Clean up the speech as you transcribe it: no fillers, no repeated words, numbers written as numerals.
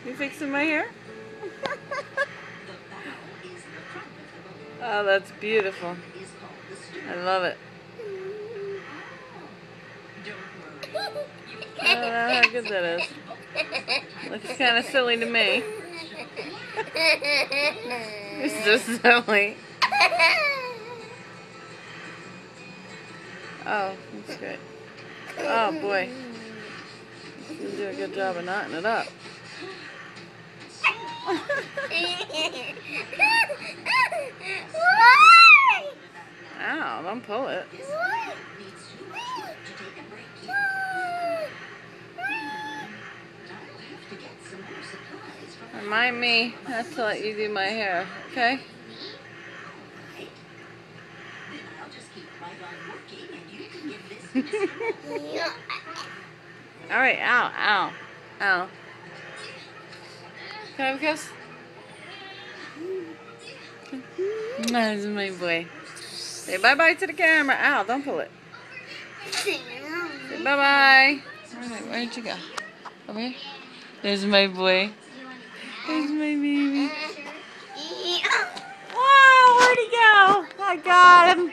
You fixing my hair? Oh, that's beautiful. I love it. I don't know how good that is. Looks kind of silly to me. It's just silly. Oh, that's great. Oh boy. You do a good job of knotting it up. Ow, don't pull it. Remind me not to let you do my hair, okay? Alright, ow, ow, ow. Can I have a kiss? That's my boy. Say bye-bye to the camera. Ow, don't pull it. Say bye-bye. Where'd you go? Over here? There's my boy. There's my baby. Wow, where'd he go? I got him.